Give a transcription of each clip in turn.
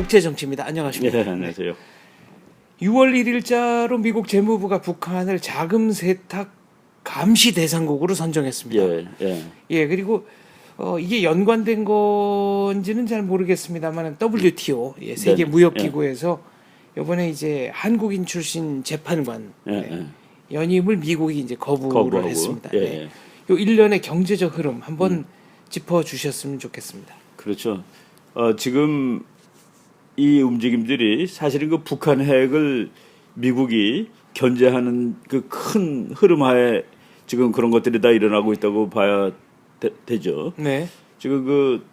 국제정치입니다. 안녕하십니까? 네, 안녕하세요. 6월 1일자로 미국 재무부가 북한을 자금 세탁 감시 대상국으로 선정했습니다. 예, 그리고 이게 연관된 건지는 잘 모르겠습니다만 WTO 세계 무역기구에서 이번에 이제 한국인 출신 재판관 연임을 미국이 이제 거부를 했습니다. 요 일련의 경제적 흐름 한번 짚어주셨으면 좋겠습니다. 그렇죠. 지금 이 움직임들이 사실은 그 북한 핵을 미국이 견제하는 그 큰 흐름하에 지금 그런 것들이 다 일어나고 있다고 봐야 되죠. 네. 지금 그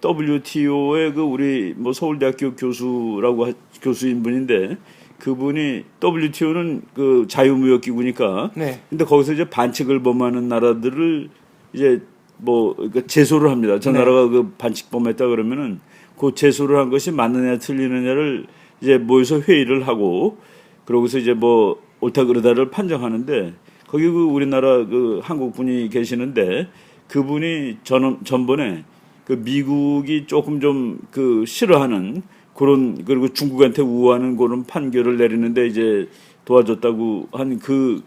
WTO의 그 우리 뭐 서울대학교 교수인 분인데 그분이 WTO는 그 자유무역기구니까. 네. 근데 거기서 이제 반칙을 범하는 나라들을 이제 뭐 그러니까 제소를 합니다. 저 나라가 그 반칙 범했다 그러면은 그 제소를 한 것이 맞느냐 틀리느냐를 이제 모여서 회의를 하고 그러고서 이제 뭐 옳다 그르다를 판정하는데 거기 그 우리나라 그 한국 분이 계시는데 그분이 전번에 그 미국이 조금 좀 그 싫어하는 그런 그리고 중국한테 우호하는 그런 판결을 내리는데 이제 도와줬다고 한 그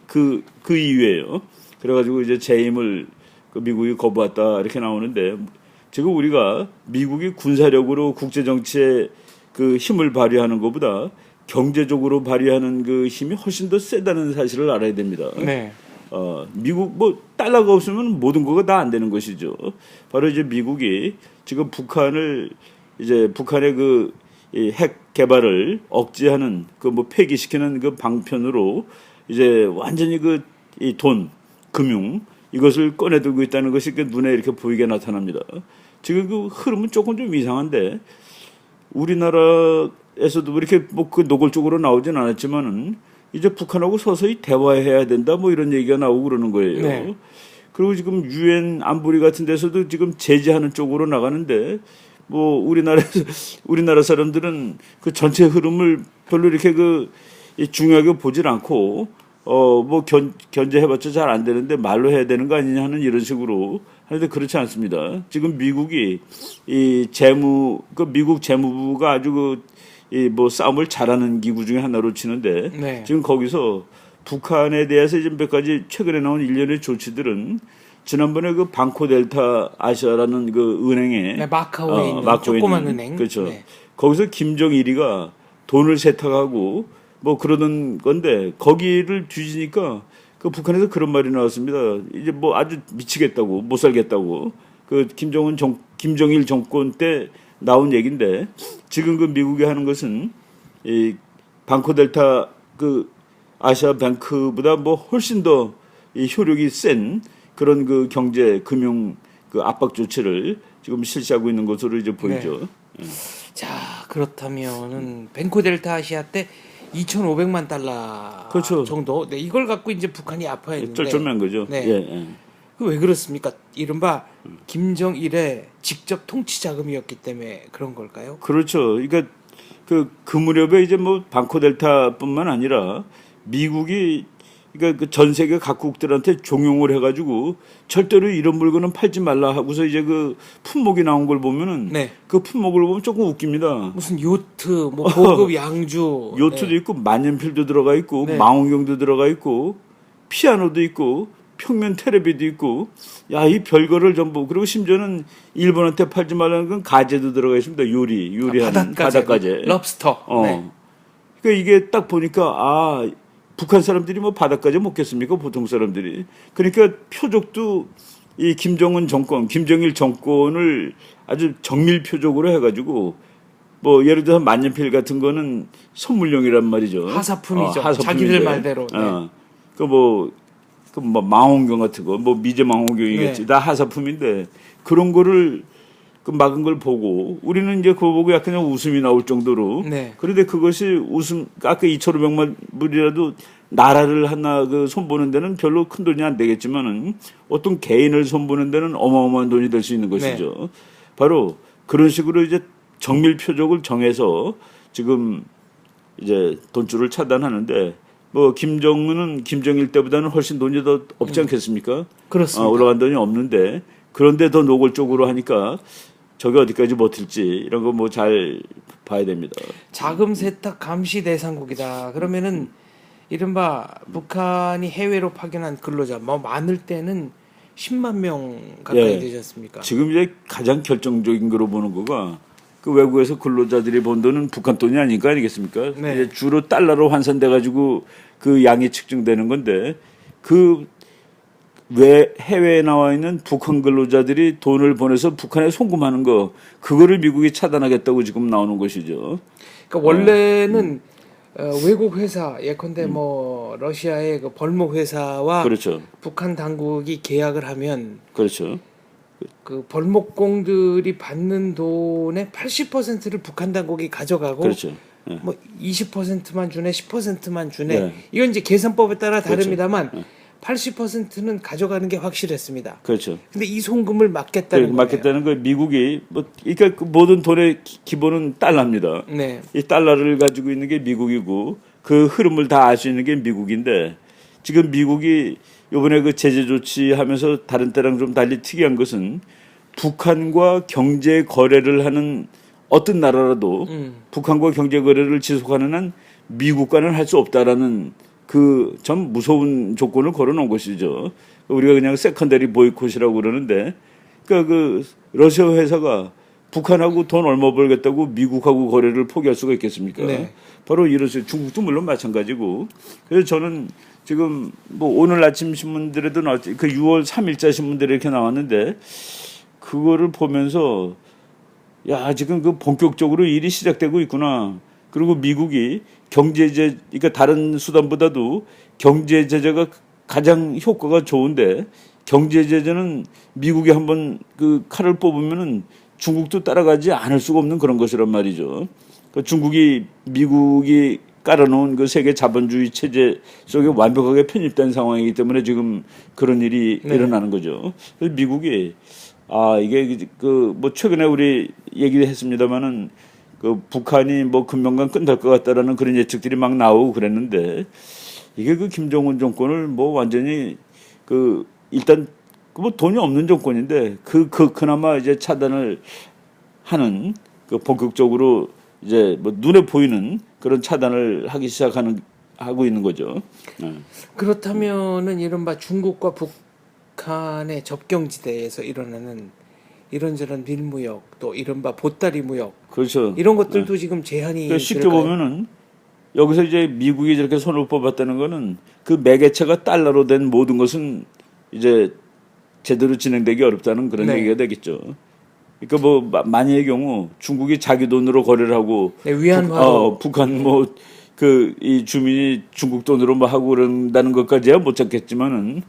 이유예요. 그래가지고 이제 재임을 그 미국이 거부했다 이렇게 나오는데 지금 우리가 미국이 군사력으로 국제 정치에 그 힘을 발휘하는 것보다 경제적으로 발휘하는 그 힘이 훨씬 더 세다는 사실을 알아야 됩니다. 네. 미국 뭐 달러가 없으면 모든 거가 다 안 되는 것이죠. 바로 이제 미국이 지금 북한을 이제 북한의 그 핵 개발을 억제하는 그 뭐 폐기시키는 그 방편으로 이제 완전히 그 이 돈, 금융 이것을 꺼내들고 있다는 것이 그 눈에 이렇게 보이게 나타납니다. 지금 그 흐름은 조금 좀 이상한데 우리나라에서도 이렇게 뭐 그 노골적으로 나오진 않았지만은 이제 북한하고 서서히 대화해야 된다 뭐 이런 얘기가 나오고 그러는 거예요. 네. 그리고 지금 유엔 안보리 같은 데서도 지금 제재하는 쪽으로 나가는데 뭐 우리나라 사람들은 그 전체 흐름을 별로 이렇게 그 중요하게 보질 않고 뭐 견제해봤자 잘 안 되는데 말로 해야 되는 거 아니냐 하는 이런 식으로 하는데 그렇지 않습니다. 지금 미국이 이 미국 재무부가 아주 뭐 싸움을 잘하는 기구 중에 하나로 치는데 지금 거기서 북한에 대해서 이제 몇 가지 최근에 나온 일련의 조치들은 지난번에 그 방코델타 아시아라는 그 은행에 마카오에 있는 조그만 은행 그렇죠. 거기서 김정일이가 돈을 세탁하고 뭐 그러던 건데 거기를 뒤지니까 그 북한에서 그런 말이 나왔습니다. 이제 뭐 아주 미치겠다고 못 살겠다고 그 김정일 정권 때 나온 얘기인데 지금 그 미국이 하는 것은 이 방코델타 그 아시아뱅크보다 뭐 훨씬 더 이 효력이 센 그런 그 경제 금융 그 압박 조치를 지금 실시하고 있는 것으로 이제 보이죠. 자, 그렇다면은 뱅코델타 아시아 때 2,500만 달러 그렇죠. 정도. 네, 이걸 갖고 이제 북한이 아파했는데 쩔쩔한 거죠. 네. 왜 그렇습니까? 이른바 김정일의 직접 통치 자금이었기 때문에 그런 걸까요? 그렇죠. 그러니까 그 무렵에 이제 뭐 방코델타뿐만 아니라 미국이 그러니까 그 전 세계 각국들한테 종용을 해가지고 절대로 이런 물건은 팔지 말라 하고서 이제 그 품목이 나온 걸 보면은 그 품목을 보면 조금 웃깁니다. 무슨 요트, 뭐 고급 양주, 요트도 있고 만년필도 들어가 있고 망원경도 들어가 있고 피아노도 있고 평면 테레비도 있고 야 이 별거를 전부 그리고 심지어는 일본한테 팔지 말라는 건 가재도 들어가 있습니다. 요리하는 바닷가재, 럽스터. 그러니까 이게 딱 보니까 북한 사람들이 뭐 바닷가재 먹겠습니까? 보통 사람들이. 그러니까 표적도 이 김정일 정권을 아주 정밀 표적으로 해가지고 뭐 예를 들어서 만년필 같은 거는 선물용이란 말이죠. 하사품이죠. 자기들 말대로. 그 망원경 같은 거, 뭐 미제 망원경이겠지. 다 하사품인데 그런 거를 그 막은 걸 보고 우리는 이제 그거 보고 약간 웃음이 나올 정도로. 그런데 그것이 아까 2,500만 불이라도 나라를 하나 그 손보는 데는 별로 큰 돈이 안 되겠지만은 어떤 개인을 손보는 데는 어마어마한 돈이 될 수 있는 것이죠. 바로 그런 식으로 이제 정밀 표적을 정해서 지금 이제 돈줄을 차단하는데 뭐 김정은은 김정일 때보다는 훨씬 돈이 더 없지 않겠습니까? 그렇습니다. 올라간 돈이 없는데 그런데 더 노골적으로 하니까 저게 어디까지 버틸지 이런 거 뭐 잘 봐야 됩니다. 자금 세탁 감시 대상국이다. 그러면은 이른바 북한이 해외로 파견한 근로자 뭐 많을 때는 10만 명 가까이 예. 되지 않습니까? 지금 이제 가장 결정적인 거로 보는 거가 그 외국에서 근로자들이 번 돈은 북한 돈이 아니겠습니까? 네. 이제 주로 달러로 환산돼 가지고 그 양이 측정되는 건데 그 왜 해외에 나와 있는 북한 근로자들이 돈을 보내서 북한에 송금하는 거 그거를 미국이 차단하겠다고 지금 나오는 것이죠. 그러니까 원래는 외국 회사 예컨대 뭐 러시아의 그 벌목 회사와 그렇죠. 북한 당국이 계약을 하면 그렇죠. 그 벌목공들이 받는 돈의 80%를 북한 당국이 가져가고 그렇죠. 예. 뭐 20%만 주네, 10%만 주네. 네. 이건 이제 계산법에 따라 그렇죠. 다릅니다만 80%는 가져가는 게 확실했습니다. 그렇죠. 근데 이 송금을 막겠다는 거예요. 맞겠다는 거 미국이 뭐 그러니까 그 모든 돈의 기본은 달러입니다. 네. 이 달러를 가지고 있는 게 미국이고 그 흐름을 다 알 수 있는 게 미국인데 지금 미국이 이번에 그 제재 조치하면서 다른 때랑 좀 달리 특이한 것은 북한과 경제 거래를 하는 어떤 나라라도 북한과 경제 거래를 지속하는 한 미국과는 할 수 없다라는 그 참 무서운 조건을 걸어놓은 것이죠. 우리가 그냥 세컨더리 보이콧이라고 그러는데, 그러니까 그 러시아 회사가 북한하고 돈 얼마 벌겠다고 미국하고 거래를 포기할 수가 있겠습니까? 네. 바로 이렇습니다. 중국도 물론 마찬가지고. 그래서 저는 지금 뭐 오늘 아침 신문들에도 나왔지, 그 6월 3일자 신문들에 이렇게 나왔는데, 그거를 보면서 야 지금 그 본격적으로 일이 시작되고 있구나. 그리고 미국이 경제제, 그러니까 다른 수단보다도 경제 제재가 가장 효과가 좋은데 경제 제재는 미국이 한번 그 칼을 뽑으면은 중국도 따라가지 않을 수가 없는 그런 것이란 말이죠. 그 중국이 미국이 깔아놓은 그 세계 자본주의 체제 속에 완벽하게 편입된 상황이기 때문에 지금 그런 일이 네. 일어나는 거죠. 그래서 미국이 이게 그 뭐 최근에 우리 얘기를 했습니다마는 그 북한이 뭐 금명간 끝날 것 같다라는 그런 예측들이 막 나오고 그랬는데 이게 그 김정은 정권을 뭐 완전히 그 일단 그 뭐 돈이 없는 정권인데 그나마 이제 차단을 하는 그 본격적으로 이제 뭐 눈에 보이는 그런 차단을 하기 하고 있는 거죠. 네. 그렇다면은 이른바 중국과 북한의 접경지대에서 일어나는 이런저런 밀무역 또 이른바 보따리 무역 그렇죠. 이런 것들도 지금 제한이 그러니까 쉽게 될까요? 보면은 여기서 이제 미국이 저렇게 손을 뽑았다는 거는 그 매개체가 달러로 된 모든 것은 이제 제대로 진행되기 어렵다는 그런 네. 얘기가 되겠죠. 그러니까 뭐 만약의 경우 중국이 자기 돈으로 거래를 하고 네, 위안화로 북한 뭐 그 이 주민이 중국 돈으로 뭐 하고 그런다는 것까지야 못 찾겠지만은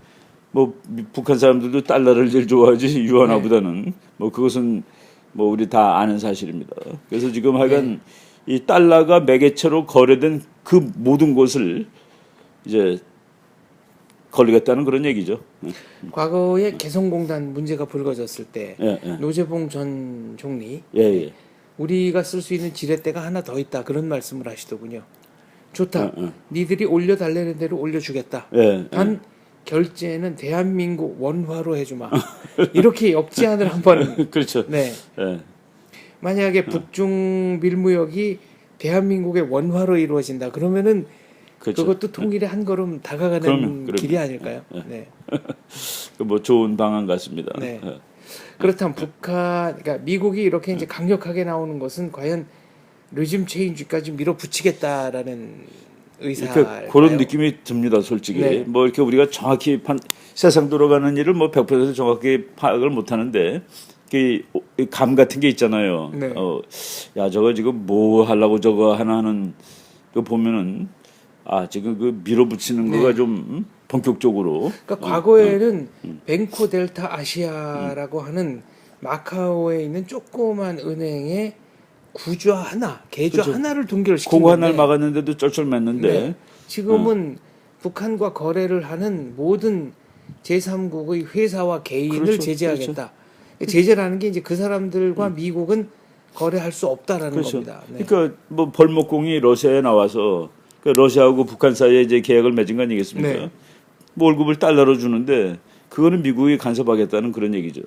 뭐 북한 사람들도 달러를 제일 좋아하지 유한화보다는 뭐 그것은 뭐 우리 다 아는 사실입니다. 그래서 지금 하여간 이 달러가 매개체로 거래된 그 모든 것을 이제 걸리겠다는 그런 얘기죠. 과거에 개성공단 문제가 불거졌을 때 예, 예. 노재봉 전 총리 예, 예. 우리가 쓸 수 있는 지렛대가 하나 더 있다 그런 말씀을 하시더군요. 좋다. 예, 예. 니들이 올려달라는 대로 올려주겠다. 예, 단 결제는 대한민국 원화로 해주마. 이렇게 역제안을 한번. 그렇죠. 네. 예. 만약에 북중 밀무역이 대한민국의 원화로 이루어진다. 그러면은 그렇죠. 그것도 통일의 한 걸음 다가가는 그럼요. 길이 아닐까요? 네. 뭐 좋은 방안 같습니다. 네. 예. 그렇다면 북한, 그러니까 미국이 이렇게 이제 강력하게 나오는 것은 과연 리즘 체인지까지 밀어붙이겠다라는 의사일까요? 그러니까 그런 느낌이 듭니다, 솔직히. 네. 뭐 이렇게 우리가 정확히 세상 돌아가는 일을 뭐 100% 정확히 파악을 못 하는데 감 같은 게 있잖아요. 네. 야, 저거 지금 뭐 하려고 저거 하나 하는 거 보면은 지금 그 밀어붙이는 네. 거가 좀 본격적으로. 그러니까 과거에는 뱅코 델타 아시아라고 하는 마카오에 있는 조그만 은행의 구좌 하나, 계좌 그렇죠. 하나를 동결시킨 그거 하나를 건데 막았는데도 쩔쩔맸는데. 네. 지금은 북한과 거래를 하는 모든 제3국의 회사와 개인을 그렇죠. 제재하겠다. 제재라는 게 이제 그 사람들과 미국은 거래할 수 없다라는 그렇죠. 겁니다. 네. 그러니까 뭐 벌목공이 러시아에 나와서 그 러시아하고 북한 사이에 이제 계약을 맺은 거 아니겠습니까? 네. 뭐 월급을 달러로 주는데 그거는 미국이 간섭하겠다는 그런 얘기죠.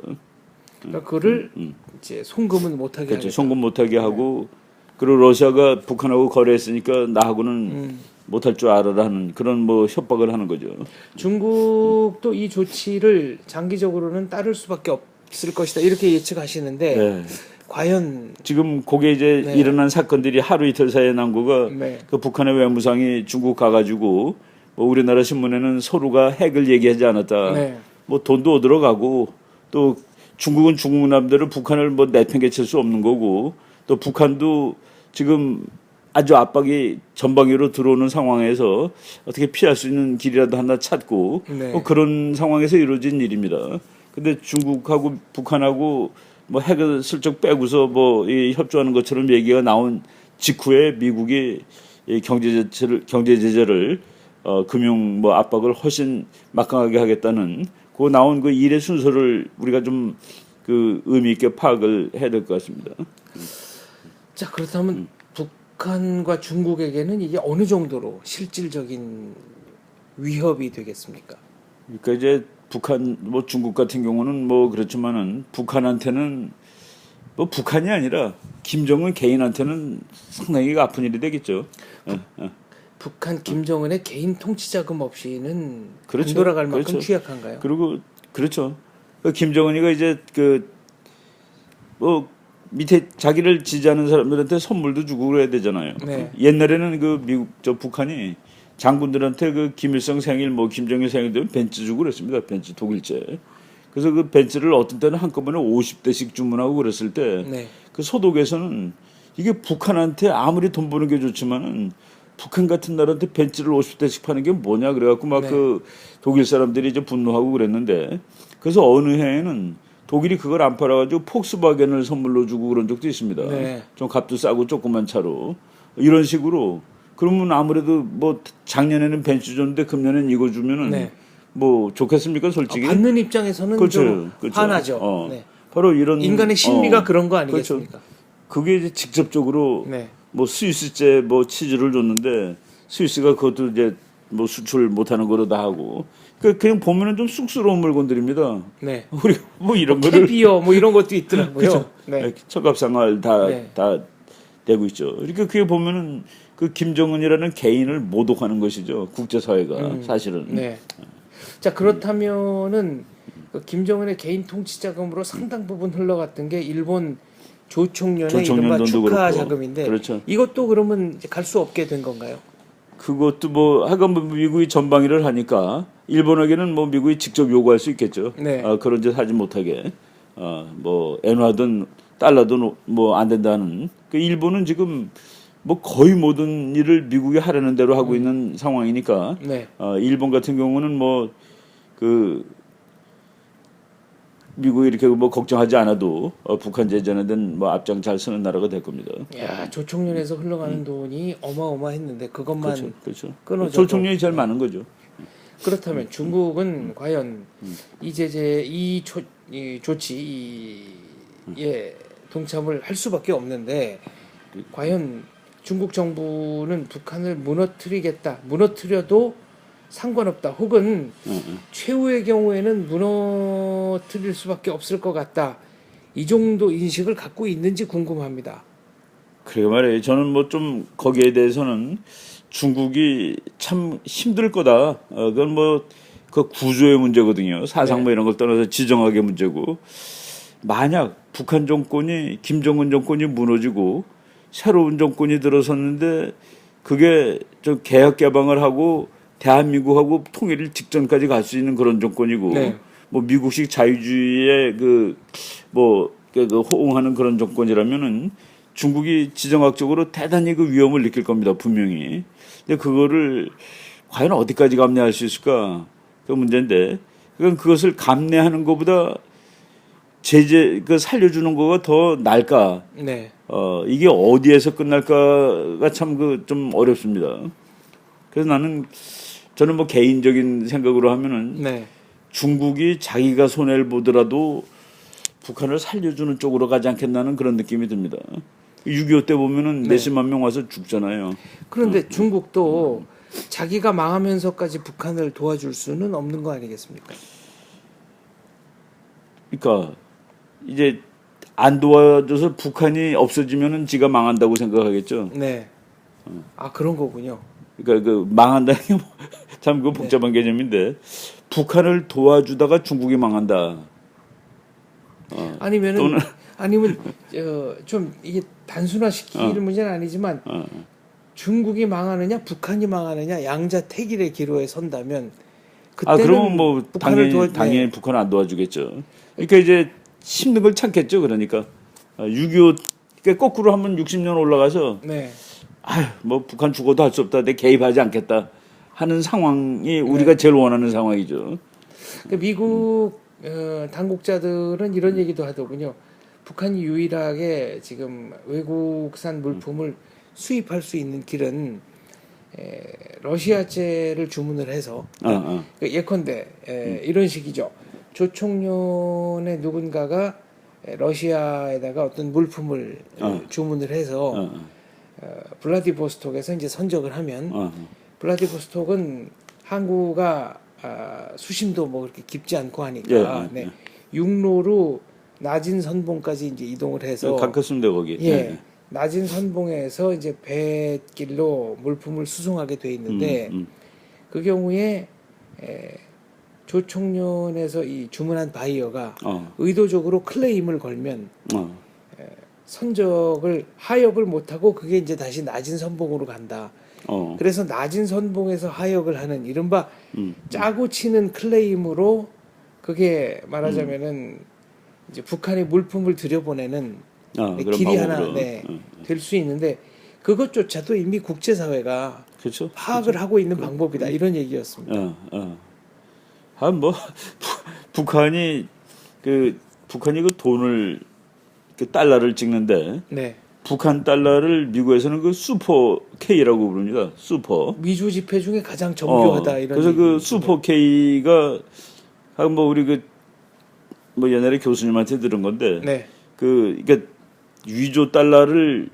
그러니까 그거를 이제 송금은 못하게 그렇죠. 하겠다. 송금 못하게 하고 그리고 러시아가 북한하고 거래했으니까 나하고는 못할 줄 알아라 하는 그런 뭐 협박을 하는 거죠. 중국도 이 조치를 장기적으로는 따를 수밖에 없을 것이다 이렇게 예측하시는데 네. 과연 지금 그게 이제 네. 일어난 사건들이 하루 이틀 사이에 난 거가 네. 그 북한의 외무상이 중국 가가지고 뭐 우리나라 신문에는 서로가 핵을 얘기하지 않았다. 네. 뭐 돈도 얻으러 가고 또 중국은 중국 남대로 북한을 뭐 내팽개칠 수 없는 거고 또 북한도 지금 아주 압박이 전방위로 들어오는 상황에서 어떻게 피할 수 있는 길이라도 하나 찾고 네. 뭐 그런 상황에서 이루어진 일입니다. 근데 중국하고 북한하고 뭐 핵을 슬쩍 빼고서 뭐 이 협조하는 것처럼 얘기가 나온 직후에 미국이 이 경제 제재를 금융 뭐 압박을 훨씬 막강하게 하겠다는 그 나온 그 일의 순서를 우리가 좀 그 의미 있게 파악을 해야 될 것 같습니다. 자 그렇다면 북한과 중국에게는 이게 어느 정도로 실질적인 위협이 되겠습니까? 그러니까 이제 북한 뭐 중국 같은 경우는 뭐 그렇지만은 북한한테는 뭐 북한이 아니라 김정은 개인한테는 상당히 아픈 일이 되겠죠. 북한 김정은의 개인 통치 자금 없이는 그렇죠. 안 돌아갈 만큼 그렇죠. 취약한가요? 그리고 그렇죠. 그 김정은이가 이제 그 뭐 밑에 자기를 지지하는 사람들한테 선물도 주고 그래야 되잖아요. 네. 옛날에는 그 미국 북한이 장군들한테 그 김일성 생일 뭐 김정일 생일 되면 벤츠 주고 그랬습니다. 벤츠 독일제. 그래서 그 벤츠를 어떤 때는 한꺼번에 50대씩 주문하고 그랬을 때 네. 그 소독에서는 이게 북한한테 아무리 돈 버는 게 좋지만은 북한 같은 나라한테 벤츠를 50대씩 파는 게 뭐냐 그래갖고 막 네. 그 독일 사람들이 이제 분노하고 그랬는데 그래서 어느 해에는 독일이 그걸 안 팔아가지고 폭스바겐을 선물로 주고 그런 적도 있습니다. 네. 좀 값도 싸고 조그만 차로 이런 식으로 그러면 아무래도 뭐 작년에는 벤츠 줬는데 금년엔 이거 주면은 네. 뭐 좋겠습니까 솔직히? 받는 입장에서는 그렇죠. 좀 그렇죠. 화나죠. 네. 바로 이런 인간의 심리가 그런 거 아니겠습니까? 그렇죠. 그게 이제 직접적으로 네. 뭐 스위스제 뭐 치즈를 줬는데 스위스가 그것도 이제 뭐 수출 못하는 거로 다 하고 그냥 보면은 좀 쑥스러운 물건들입니다. 네. 우리 뭐 이런 거를 캐비어 뭐 이런 것도 있더라고요. 네. 처갑상을 다 네. 되고 있죠. 그러니까 그게 보면은 그 김정은이라는 개인을 모독하는 것이죠. 국제사회가 사실은. 네. 자 그렇다면은 그 김정은의 개인 통치 자금으로 상당 부분 흘러갔던 게 일본 조총련의 조총련 이른바 돈도 축하 그렇고. 자금인데 그렇죠. 이것도 그러면 갈 수 없게 된 건가요? 그것도 뭐 하여간 뭐 미국이 전방위를 하니까 일본에게는 뭐 미국이 직접 요구할 수 있겠죠. 네. 그런 짓 하지 못하게. 뭐 엔화든 달러든 뭐 안 된다는. 그 일본은 지금 뭐 거의 모든 일을 미국이 하려는 대로 하고 있는 상황이니까. 네. 일본 같은 경우는 뭐 그 미국이 이렇게 뭐 걱정하지 않아도 북한 제재는 뭐 앞장 잘 서는 나라가 될 겁니다. 야 조총련에서 흘러가는 돈이 어마어마했는데 그것만 그렇죠, 그렇죠. 끊어져도 조총련이 제일 많은 거죠. 그렇다면 중국은 과연 이 제재 이 조치에 동참을 할 수밖에 없는데 과연 중국 정부는 북한을 무너뜨려도 상관없다 혹은 최후의 경우에는 무너뜨릴 수밖에 없을 것 같다 이 정도 인식을 갖고 있는지 궁금합니다. 그래 말이에요. 저는 뭐 좀 거기에 대해서는 중국이 참 힘들 거다. 그건 뭐 그 구조의 문제거든요. 사상 뭐 이런 걸 떠나서 지정학의 문제고. 만약 북한 정권이 김정은 정권이 무너지고 새로운 정권이 들어섰는데 그게 좀 개혁 개방을 하고 대한민국하고 통일을 직전까지 갈 수 있는 그런 정권이고 네. 뭐 미국식 자유주의에 그 호응하는 그런 정권이라면은 중국이 지정학적으로 대단히 그 위험을 느낄 겁니다 분명히. 근데 그거를 과연 어디까지 감내할 수 있을까 그 문제인데 그것을 감내하는 것보다 제재 그 살려주는 거가 더 나을까? 네. 이게 어디에서 끝날까가 참 그 좀 어렵습니다. 그래서 저는 뭐 개인적인 생각으로 하면은 네. 중국이 자기가 손해를 보더라도 북한을 살려주는 쪽으로 가지 않겠나는 그런 느낌이 듭니다. 6.25 때 보면은 네. 몇십만 명 와서 죽잖아요. 그런데 중국도 자기가 망하면서까지 북한을 도와줄 수는 없는 거 아니겠습니까? 그러니까 이제 안 도와줘서 북한이 없어지면은 지가 망한다고 생각하겠죠. 네. 아 그런 거군요. 그러니까 그 망한다는 게 참 그 복잡한 개념인데 북한을 도와주다가 중국이 망한다. 아니면은 아니면 좀 이게 단순화시킬 문제는 아니지만 중국이 망하느냐 북한이 망하느냐 양자택일의 기로에 선다면 그때는 그러면 뭐 북한을 당연히 북한은 안 도와주겠죠. 그러니까 이제 힘든 걸 참겠죠. 그러니까 6.25 그러니까 거꾸로 한번 60년 올라가서 네. 뭐 북한 죽어도 할 수 없다. 내 개입하지 않겠다 하는 상황이 우리가 제일 원하는 상황이죠. 그러니까 미국 당국자들은 이런 얘기도 하더군요. 북한이 유일하게 지금 외국산 물품을 수입할 수 있는 길은 러시아제를 주문을 해서 그 예컨대 이런 식이죠. 조총련의 누군가가 러시아에다가 어떤 물품을 주문을 해서 블라디보스톡에서 이제 선적을 하면 블라디보스톡은 항구가 수심도 뭐 그렇게 깊지 않고 하니까 육로로 낮은 선봉까지 이제 이동을 해서 가깝습니다 거기. 낮은 선봉에서 이제 배길로 물품을 수송하게 돼 있는데 그 경우에 조총련에서 이 주문한 바이어가 의도적으로 클레임을 걸면 선적을 하역을 못하고 그게 이제 다시 낮은 선봉으로 간다. 그래서 낮은 선봉에서 하역을 하는 이른바 짜고 치는 클레임으로 그게 말하자면은 이제 북한의 물품을 들여보내는 길이 하나 될 수 있는데 그것조차도 이미 국제사회가 그렇죠? 파악을 하고 있는 방법이다 이런 얘기였습니다. 뭐 북한이 그 돈을 그 달러를 찍는데 북한 달러를 미국에서는 그 슈퍼 K라고 부릅니다. 슈퍼. 미주 지폐 중에 가장 정교하다 이런. 그래서 그 슈퍼 K가 뭐 우리 뭐 옛날에 교수님한테 들은 건데 그러니까 위조 달러를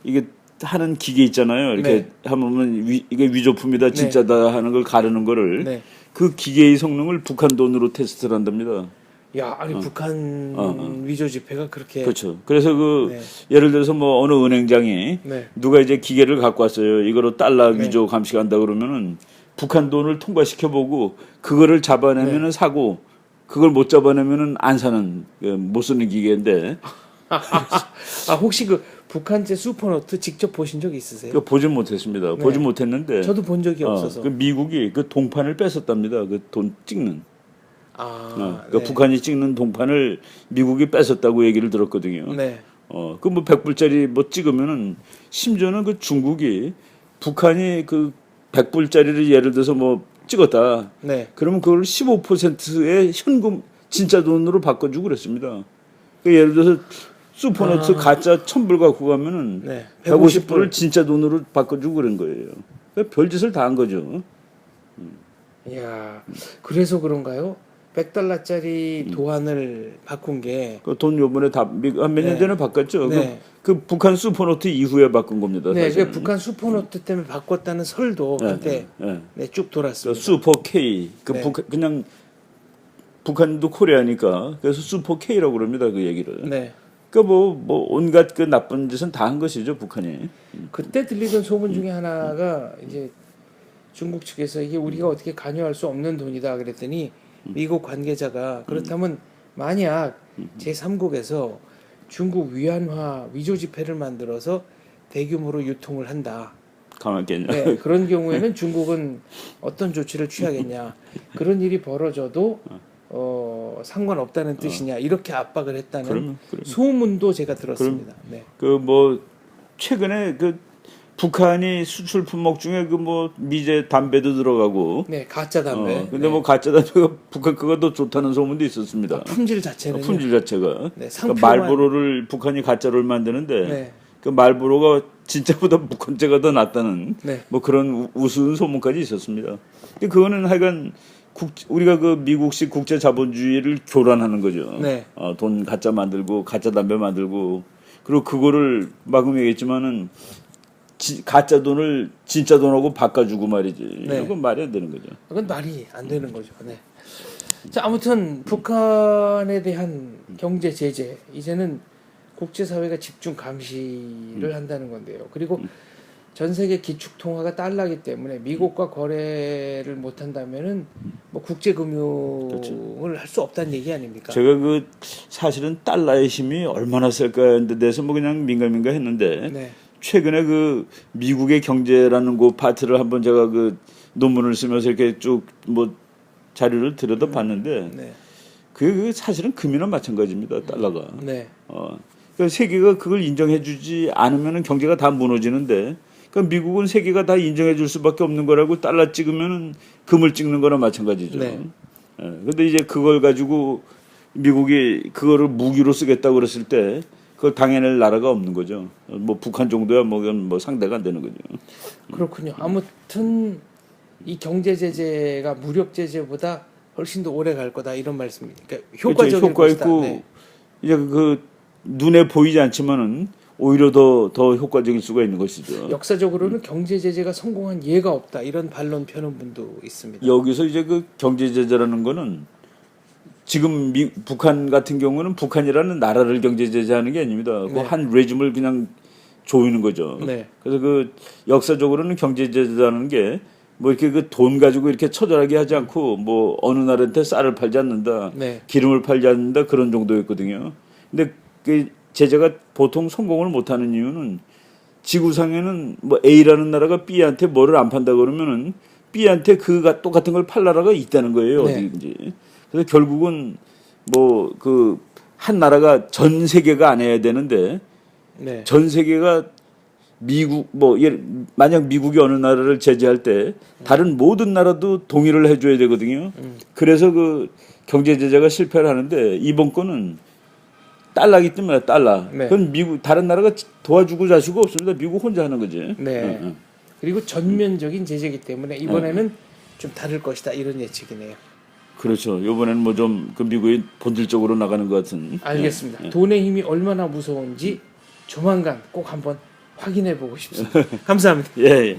이게 하는 기계 있잖아요. 이렇게 하면 이게 위조품이다 진짜다 하는 걸 가르는 거를 그 기계의 성능을 북한 돈으로 테스트를 한답니다. 야, 아니 북한 위조 지폐가 그렇게 그렇죠. 그래서 예를 들어서 뭐 어느 은행장이 누가 이제 기계를 갖고 왔어요. 이거로 달러 위조 감식한다 그러면은 북한 돈을 통과시켜 보고 그거를 잡아내면은 사고 그걸 못 잡아내면은 안 사는 못 쓰는 기계인데. 혹시 그 북한제 슈퍼노트 직접 보신 적 있으세요? 보진 못했습니다. 보진 못했는데. 저도 본 적이 없어서. 그 미국이 그 동판을 뺐었답니다. 그 돈 찍는. 북한이 찍는 동판을 미국이 뺐었다고 얘기를 들었거든요. 그 뭐 100불짜리 뭐 찍으면은 심지어는 그 중국이 북한이 그 100불짜리를 예를 들어서 뭐 찍었다. 그러면 그걸 15%의 현금 진짜 돈으로 바꿔주고 그랬습니다. 그 예를 들어서 슈퍼노트 가짜 1000불 갖고 가면은 150불을 진짜 돈으로 바꿔주고 그런 거예요. 그러니까 별짓을 다 한 거죠. 이야, 그래서 그런가요? 100달러짜리 도안을 바꾼 게 그 돈 요번에 다 몇 년 전에 바꿨죠. 그 북한 슈퍼노트 이후에 바꾼 겁니다. 그 북한 슈퍼노트 때문에 바꿨다는 설도 그때 쭉 돌았습니다. 슈퍼 K 그냥 북한도 코리아니까 그래서 슈퍼 K라고 그럽니다. 그 얘기를. 그 뭐 온갖 그 나쁜 짓은 다 한 것이죠 북한이. 그때 들리던 소문 중에 하나가 이제 중국 측에서 이게 우리가 어떻게 관여할 수 없는 돈이다 그랬더니 미국 관계자가 그렇다면 만약 제3국에서 중국 위안화 위조 지폐를 만들어서 대규모로 유통을 한다. 가만있겠냐. 그런 경우에는 중국은 어떤 조치를 취하겠냐. 그런 일이 벌어져도 상관없다는 뜻이냐. 이렇게 압박을 했다는 소문도 제가 들었습니다. 그 뭐 최근에 그 북한이 수출 품목 중에 그 뭐 미제 담배도 들어가고. 가짜 담배. 근데 뭐 가짜 담배가 북한 그거 더 좋다는 소문도 있었습니다. 품질 자체는. 품질 자체가. 그러니까 말보로를 북한이 가짜를 만드는데 그 말보로가 진짜보다 북한제가 더 낫다는 뭐 그런 우스운 소문까지 있었습니다. 근데 그거는 하여간 우리가 그 미국식 국제 자본주의를 교란하는 거죠. 돈 가짜 만들고 가짜 담배 만들고 그리고 그거를 방금 얘기했지만은 가짜 돈을 진짜 돈하고 바꿔주고 말이지. 이건 말이 안 되는 거죠. 그건 말이 안 되는 거죠. 자, 아무튼 북한에 대한 경제 제재 이제는 국제사회가 집중 감시를 한다는 건데요. 그리고 전 세계 기축 통화가 달러기 때문에 미국과 거래를 못 한다면은 뭐 국제 금융을 할 수 없다는 얘기 아닙니까? 제가 그 사실은 달러의 힘이 얼마나 셀까에 대해서 뭐 그냥 민감민감 했는데 네. 최근에 그 미국의 경제라는 그 파트를 한번 제가 그 논문을 쓰면서 이렇게 쭉 뭐 자료를 들여다 봤는데 네. 그 사실은 금이나 마찬가지입니다. 달러가. 네. 그러니까 세계가 그걸 인정해주지 않으면은 경제가 다 무너지는데, 그러니까 미국은 세계가 다 인정해줄 수밖에 없는 거라고 달러 찍으면은 금을 찍는 거나 마찬가지죠. 네. 근데 이제 그걸 가지고 미국이 그거를 무기로 쓰겠다고 그랬을 때 그걸 당해낼 나라가 없는 거죠. 뭐 북한 정도야 뭐 상대가 안 되는 거죠. 그렇군요. 아무튼 이 경제 제재가 무력 제재보다 훨씬 더 오래 갈 거다 이런 말씀입니다. 그러니까 효과적일 그렇죠. 효과 것이다. 있고 네. 이제 그 눈에 보이지 않지만은 오히려 더 효과적일 수가 있는 것이죠. 역사적으로는 경제 제재가 성공한 예가 없다 이런 반론 펴는 분도 있습니다. 여기서 이제 그 경제 제재라는 거는 지금 북한 같은 경우는 북한이라는 나라를 경제 제재하는 게 아닙니다. 네. 그 한 레짐을 그냥 조이는 거죠. 네. 그래서 그 역사적으로는 경제 제재라는 게 뭐 이렇게 그 돈 가지고 이렇게 처절하게 하지 않고 뭐 어느 나라한테 쌀을 팔지 않는다, 네. 기름을 팔지 않는다 그런 정도였거든요. 근데 그 제재가 보통 성공을 못하는 이유는 지구상에는 뭐 A라는 나라가 B한테 뭐를 안 판다 그러면은 B한테 그 똑같은 걸 팔 나라가 있다는 거예요. 네. 어디든지. 그래서 결국은 뭐 그 한 나라가 전 세계가 안 해야 되는데 네. 전 세계가 미국 만약 미국이 어느 나라를 제재할 때 다른 모든 나라도 동의를 해줘야 되거든요. 그래서 그 경제 제재가 실패를 하는데 이번 건은 달러기 때문에 달러. 네. 그건 미국 다른 나라가 도와주고 자시고 없습니다. 미국 혼자 하는 거지. 네. 그리고 전면적인 제재이기 때문에 이번에는 좀 다를 것이다 이런 예측이네요. 그렇죠. 이번에는 뭐 좀 그 미국이 본질적으로 나가는 것 같은. 알겠습니다. 돈의 힘이 얼마나 무서운지 조만간 꼭 한번 확인해 보고 싶습니다. 감사합니다. 예.